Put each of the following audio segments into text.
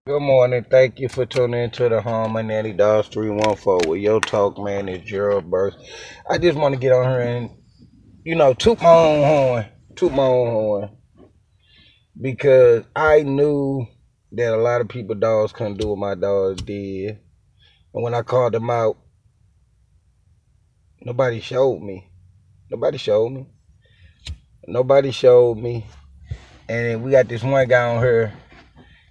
Good morning. Thank you for tuning into the home of Nanny Dogs 314 with your talk man is Gerald Burst. I just want to get on here and, toot my own horn. Toot my own horn. Because I knew that a lot of people dogs couldn't do what my dogs did. And when I called them out, nobody showed me. Nobody showed me. Nobody showed me. And then we got this one guy on here.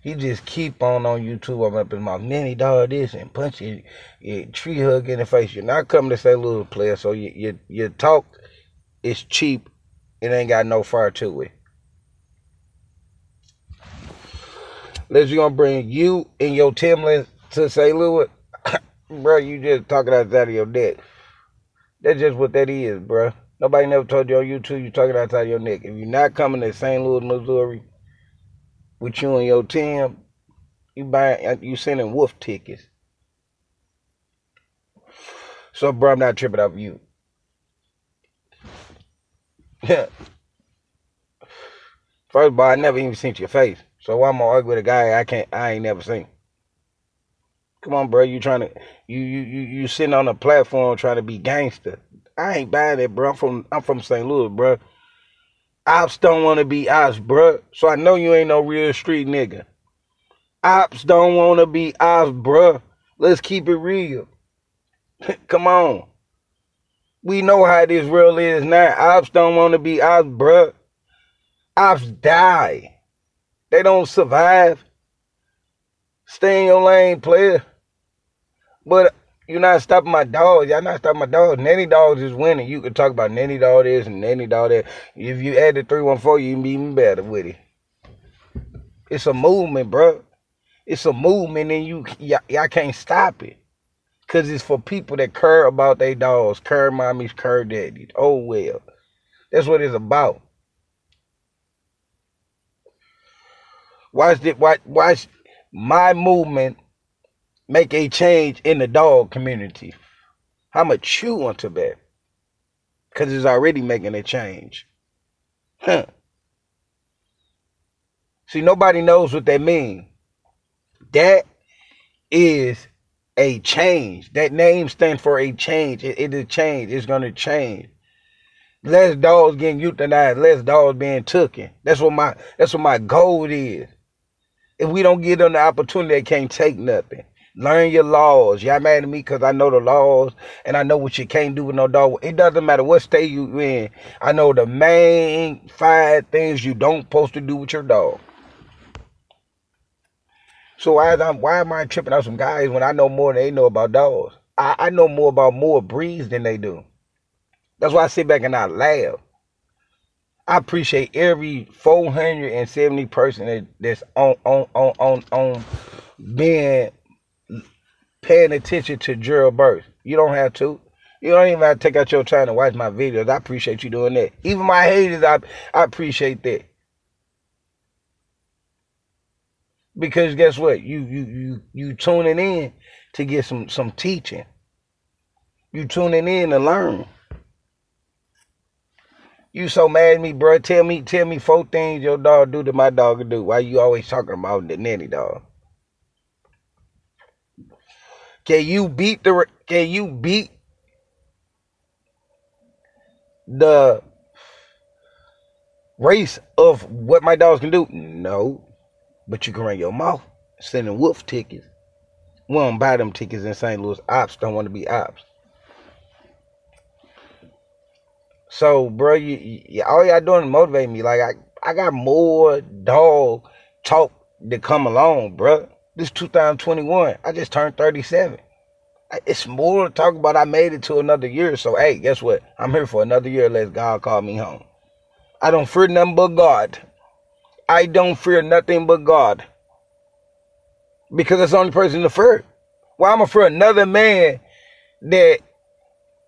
He just keep on YouTube. I'm up his mouth. Nanny dog this and punch your tree hug in the face. You're not coming to St. Louis player, so your talk is cheap. It ain't got no fire to it. Unless you gonna bring you and your Timlins to St. Louis, bro, you just talking outside of your neck. That's just what that is, bro. Nobody never told you on YouTube you talking outside of your neck. If you're not coming to St. Louis, Missouri, with you and your team, you sending wolf tickets. So, bro, I'm not tripping off you. First of all, I never even seen your face. So why I'm gonna argue with a guy I ain't never seen? Come on, bro. You trying to you sitting on a platform trying to be gangster. I ain't buying it, bro. I'm from St. Louis, bro. Ops don't want to be ops, bruh. So I know you ain't no real street nigga. Ops don't want to be ops, bruh. Let's keep it real. Come on. We know how this world is now. Ops don't want to be ops, bruh. Ops die. They don't survive. Stay in your lane, player. But you're not stopping my dogs. Y'all not stopping my dogs. Nanny dogs is winning. You can talk about Nanny dog this and Nanny dog that. If you add the 314, you can be even better with it. It's a movement, bro. It's a movement, and y'all can't stop it. Because it's for people that care about their dogs. Care mommies, care daddies. Oh, well. That's what it's about. Watch my movement make a change in the dog community. I'ma chew onto that. Because it's already making a change. See, nobody knows what that means. That is a change. That name stands for a change. It is change. It's going to change. Less dogs getting euthanized. Less dogs being taken. That's what my goal is. If we don't give them the opportunity, they can't take nothing. Learn your laws. Y'all mad at me because I know the laws and I know what you can't do with no dog. It doesn't matter what state you in. I know the main 5 things you don't supposed to do with your dog. So why am I tripping out some guys when I know more than they know about dogs? I know more about more breeds than they do. That's why I sit back and I laugh. I appreciate every 470 person that's on being paying attention to Gerald Burst. You don't have to. You don't even have to take out your time to watch my videos. I appreciate you doing that. Even my haters, I appreciate that. Because guess what? You tuning in to get some teaching. You tuning in to learn. You so mad at me, bro. Tell me 4 things your dog do that my dog can do. Why you always talking about the nanny dog? Can you beat the race of what my dogs can do? No. But you can run your mouth sending wolf tickets. We don't buy them tickets in St. Louis. Ops don't want to be ops. So, bro, all y'all doing is motivate me. Like, I got more dog talk to come along, bro. This 2021. I just turned 37. It's more to talk about. I made it to another year. So, hey, guess what? I'm here for another year unless God call me home. I don't fear nothing but God. I don't fear nothing but God. Because that's the only person to fear. Well, I'm going to fear another man that,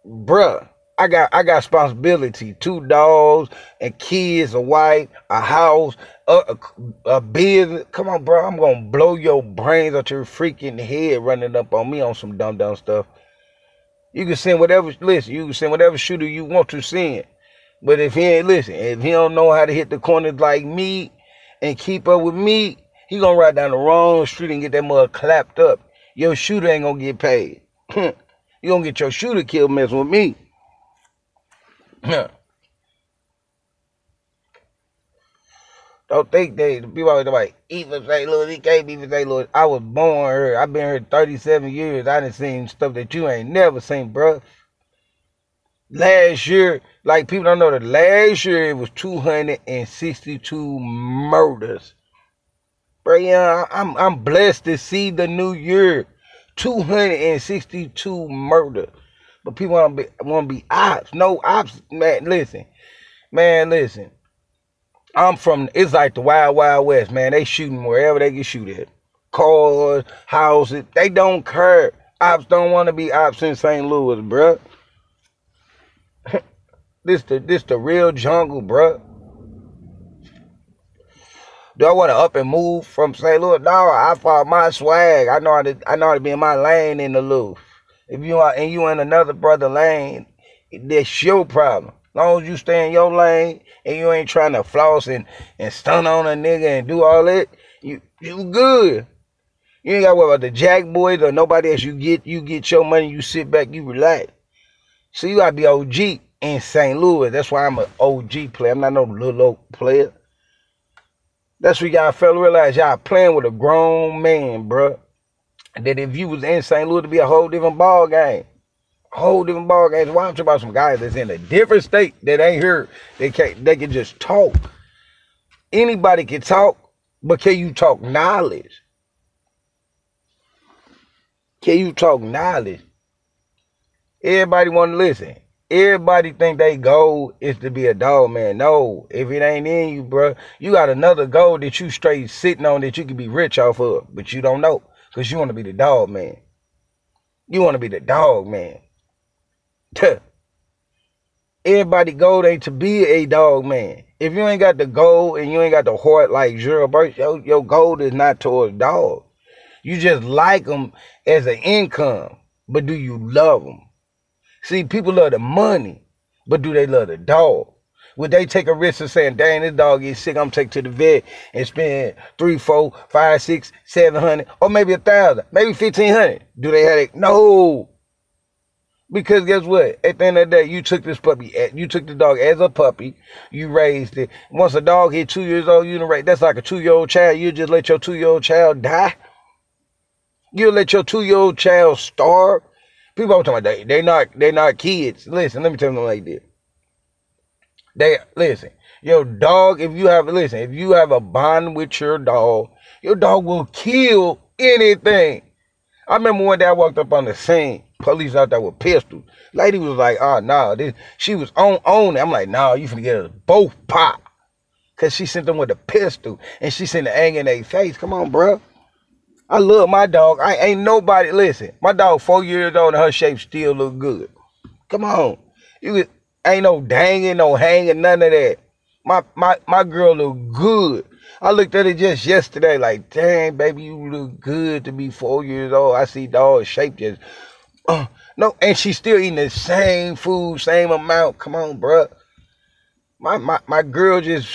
bruh, I got responsibility. 2 dogs, and kids, a wife, a house, a business. Come on, bro. I'm going to blow your brains out your freaking head running up on me on some dumb stuff. You can send whatever, listen, you can send whatever shooter you want to send. But if he ain't, listen, if he don't know how to hit the corners like me and keep up with me He gonna ride down the wrong street and get that mud clapped up. Your shooter ain't gonna get paid. You gonna get your shooter killed messing with me. Don't think the people always like, even St. Louis, he can't be from St. Louis. I was born here. I've been here 37 years. I done seen stuff that you ain't never seen, bruh. Last year, like people don't know that last year it was 262 murders. Bro, yeah, I'm blessed to see the new year. 262 murders. But people want to be ops. No ops, man, listen. Man, listen. It's like the Wild Wild West, man. They shooting wherever they can shoot at. Cars, houses, they don't care. Ops don't want to be ops in St. Louis, bruh. This the real jungle, bruh. Do I want to up and move from St. Louis? No, I follow my swag. I know how to be in my lane in the loop. If you are and you in another brother lane, that's your problem. As long as you stay in your lane and you ain't trying to floss and stun on a nigga and do all that, you good. You ain't got to worry about the jack boys or nobody else. You get your money, you sit back, you relax. So you got to be OG in St. Louis. That's why I'm an OG player. I'm not no little old player. That's what y'all fella realize. Y'all playing with a grown man, bro. That if you was in St. Louis, it'd be a whole different ball game. Whole different ball games. Why I'm talking about some guys that's in a different state that ain't here. They can just talk. Anybody can talk, but can you talk knowledge? Can you talk knowledge? Everybody want to listen. Everybody think they goal is to be a dog man. No, if it ain't in you, bro, you got another goal that you straight sitting on that you can be rich off of, but you don't know because you want to be the dog man. You want to be the dog man. Everybody goal ain't to be a dog man. If you ain't got the goal and you ain't got the heart like Zero Burst, your goal is not towards dogs. You just like them as an income, but do you love them? See, people love the money, but do they love the dog? Would they take a risk of saying, dang, this dog is sick, I'm taking to the vet and spend 3, 4, 5, 6, 700, or maybe 1,000, maybe 1,500? Do they have it? No. Because guess what? At the end of the day, you took this puppy, you took the dog as a puppy, you raised it. Once a dog hit 2 years old, that's like a 2-year-old child. You just let your 2-year-old child die. You let your 2-year-old child starve. People are talking about they not kids. Listen, let me tell them like this. Listen, your dog, if you have a bond with your dog will kill anything. I remember one day I walked up on the scene, police out there with pistols. Lady was like, oh, no, she was on it. I'm like, no, you finna get us both pop. Because she sent them with a pistol, and she sent the anger in their face. Come on, bro. I love my dog. I ain't nobody, listen, my dog 4 years old and her shape still look good. Come on. Ain't no danging, no hanging, none of that. My girl look good. I looked at it just yesterday like, dang, baby, you look good to be 4 years old. I see dog shape just, no, and she's still eating the same food, same amount. Come on, bro. My girl just,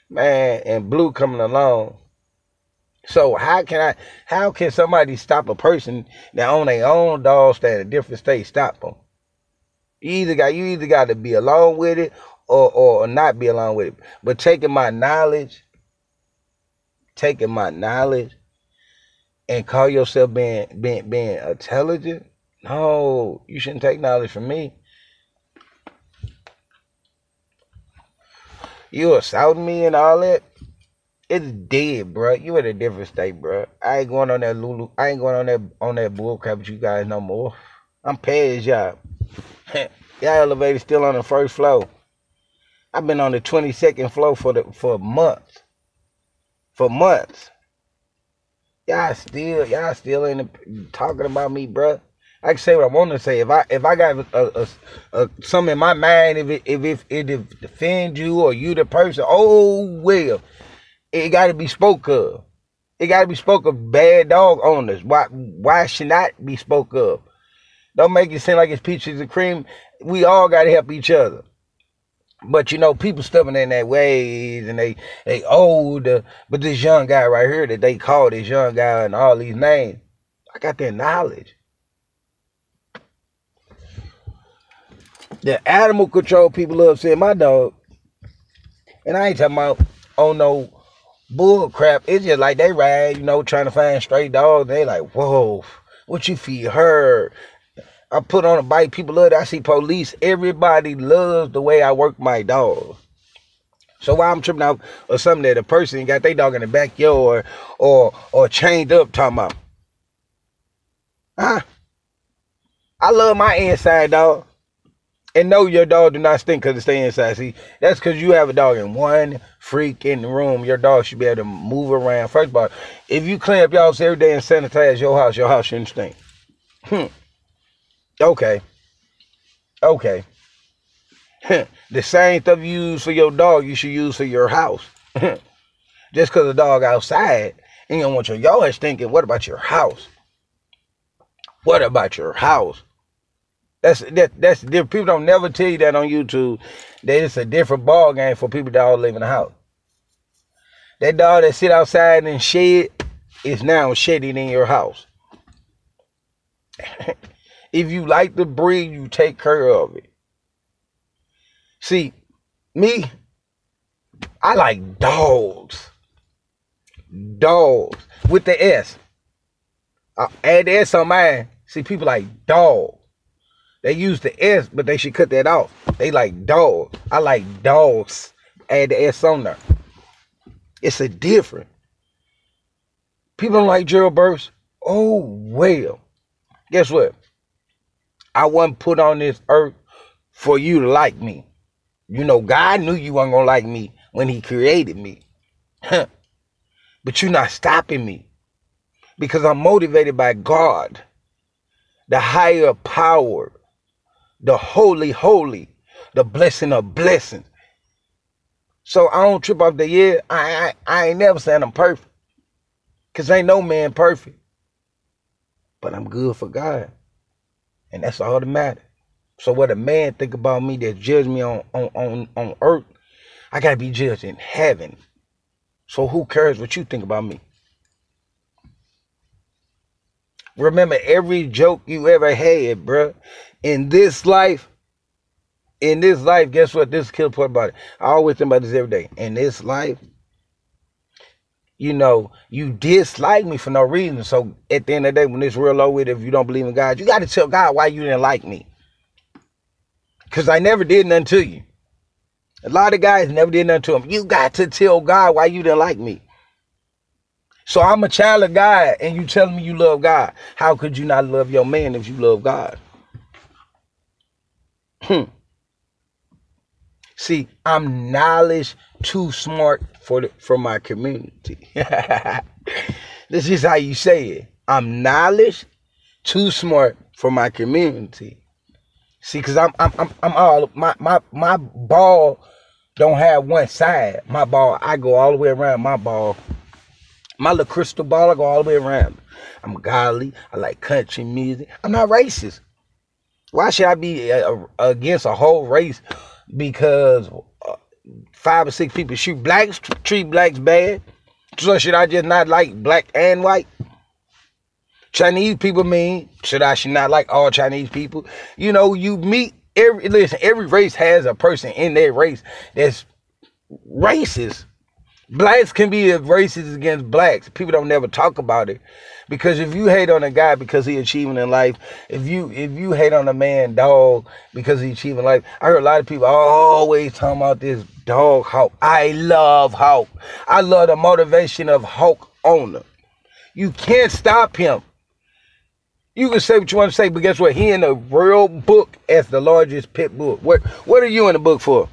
man, and Blue coming along. So how can somebody stop a person that own their own dog stay in a different state, stop them? You either got to be along with it or not be along with it. But taking my knowledge and call yourself being intelligent, no, you shouldn't take knowledge from me. You assaulting me and all that? It's dead, bro. You in a different state, bro. I ain't going on that Lulu. I ain't going on that bullcrap with you guys no more. I'm past y'all. Y'all elevator still on the first floor. I've been on the 22nd floor for months. For months. Y'all still ain't talking about me, bro. I can say what I want to say. If I got something in my mind, if it defends you or you the person, oh well. It got to be spoke of. It got to be spoke of. Bad dog owners. Why should not be spoke of? Don't make it seem like it's peaches and cream. We all got to help each other. But you know, people stepping in their ways and they older. But this young guy right here that they call this young guy and all these names, I got that knowledge. The animal control people love saying my dog. And I ain't talking about oh no bull crap. It's just like they ride, you know, trying to find stray dogs. They like, whoa, what you feed her? I put on a bike. People love it. I see police. Everybody loves the way I work my dog. So while I'm tripping out or something that a person got their dog in the backyard or chained up talking about, I love my inside dog. And no, your dog do not stink because it stay inside. See, that's because you have a dog in one freaking room. Your dog should be able to move around. First of all, if you clean up your house every day and sanitize your house shouldn't stink. Okay. The same stuff you use for your dog, you should use for your house. Just because the dog outside, and you don't want your yard stinking, what about your house? What about your house? That's different. People don't never tell you that on YouTube. That it's a different ball game for people that all live in the house. That dog that sit outside and shed is now shedding in your house. If you like the breed, you take care of it. See, me, I like dogs. Dogs with the S. I add the S on mine. See, people like dog. They use the S, but they should cut that off. They like dogs. I like dogs. Add the S on there. It's a different. People don't like jailbirds. Oh, well. Guess what? I wasn't put on this earth for you to like me. You know, God knew you weren't going to like me when he created me. But you're not stopping me. Because I'm motivated by God. The higher power. The holy, the blessing of blessings. So I don't trip off the year. I ain't never saying I'm perfect. Because ain't no man perfect. But I'm good for God. And that's all that matters. So what a man think about me that judge me on earth, I got to be judged in heaven. So who cares what you think about me? Remember every joke you ever had, bruh. In this life, guess what? This is the killer part about it. I always think about this every day. In this life, you know, you dislike me for no reason. So at the end of the day, when it's real low with, if you don't believe in God, you got to tell God why you didn't like me. Because I never did nothing to you. A lot of guys never did nothing to them. You got to tell God why you didn't like me. So I'm a child of God, and you telling me you love God. How could you not love your man if you love God? See, I'm knowledge too smart for my community. This is how you say it. I'm knowledge too smart for my community. See, cause I'm all my ball don't have one side. My ball, I go all the way around my ball. My little crystal ball, I go all the way around. I'm godly. I like country music. I'm not racist. Why should I be against a whole race because 5 or 6 people shoot blacks, treat blacks bad? So should I just not like black and white? Chinese people mean, should I not like all Chinese people? You know, you meet every race has a person in their race that's racist. Blacks can be racist against blacks. People don't never talk about it. Because if you hate on a guy because he achieving in life, if you hate on a man dog because he achieving in life, I heard a lot of people always talking about this dog Hawk. I love Hawk. I love the motivation of Hawk owner. You can't stop him. You can say what you want to say, but guess what? He in the real book as the largest pit bull. What are you in the book for?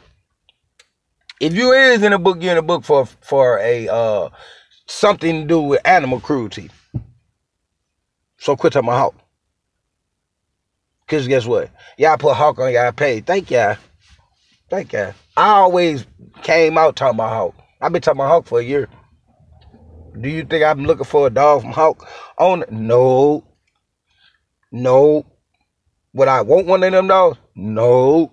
If you is in a book, you're in a book for a something to do with animal cruelty. So quit talking about Hawk. Because guess what? Y'all put Hawk on y'all page. Thank y'all. Thank y'all. I always came out talking about Hawk. I've been talking about Hawk for a year. Do you think I'm looking for a dog from Hawk? No. No. Would I want one of them dogs? No.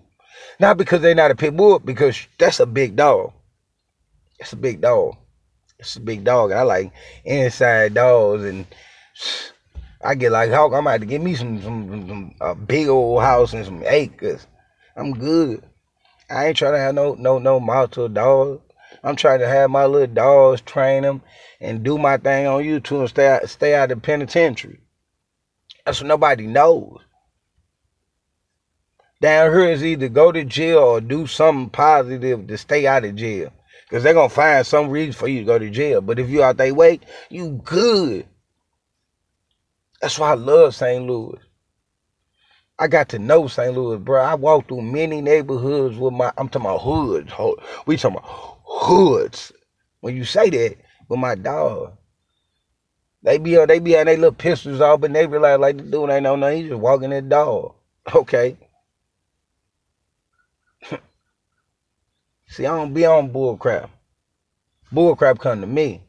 Not because they're not a pit bull, because that's a big dog. It's a big dog. It's a big dog. I like inside dogs, and I get like, Hawk, I'm about to get me some a big old house and some acres. I'm good. I ain't trying to have no multiple dogs. I'm trying to have my little dogs, train them, and do my thing on YouTube and stay out of the penitentiary. That's what nobody knows. Down here is either go to jail or do something positive to stay out of jail. Because they're going to find some reason for you to go to jail. But if you out their way, you good. That's why I love St. Louis. I got to know St. Louis, bro. I walked through many neighborhoods with I'm talking about hoods. We talking about hoods. When you say that, with my dog. They be on their little pistols off, but they realize like the dude ain't no nothing. He just walking that dog. Okay. See, I don't be on bull crap. Bull crap come to me.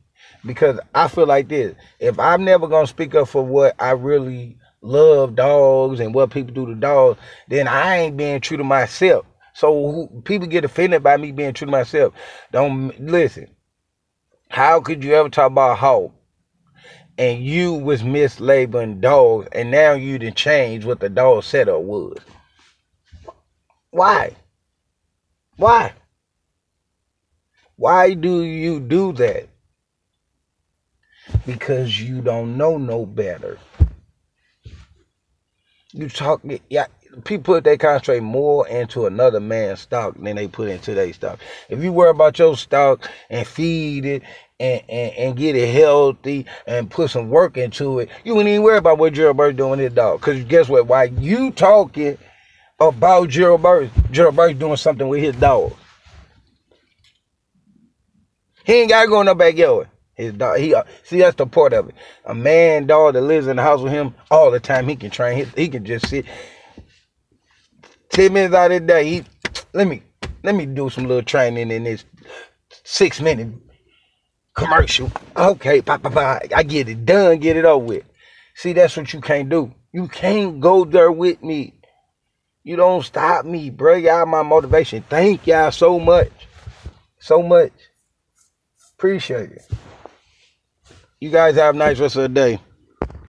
Because I feel like this. If I'm never going to speak up for what I really love, dogs, and what people do to dogs, then I ain't being true to myself. So people get offended by me being true to myself. Don't listen. How could you ever talk about Hawk and you was mislabeling dogs and now you done changed what the dog setup was? Why? Why? Why do you do that? Because you don't know no better. You talk, yeah. People they concentrate more into another man's stock than they put into their stock. If you worry about your stock and feed it and get it healthy and put some work into it, you wouldn't even worry about what Gerald Burris doing with his dog. Because guess what? While you talking about Gerald Burris doing something with his dog. He ain't got to go in the backyard. His dog, see, that's the part of it. A man dog that lives in the house with him all the time, he can train. He can just sit 10 minutes out of the day. Let me do some little training in this 6-minute commercial. Okay, I get it done, get it over with. See, that's what you can't do. You can't go there with me. You don't stop me, bro. Y'all my motivation. Thank y'all so much. So much. Appreciate it. You guys have a nice rest of the day.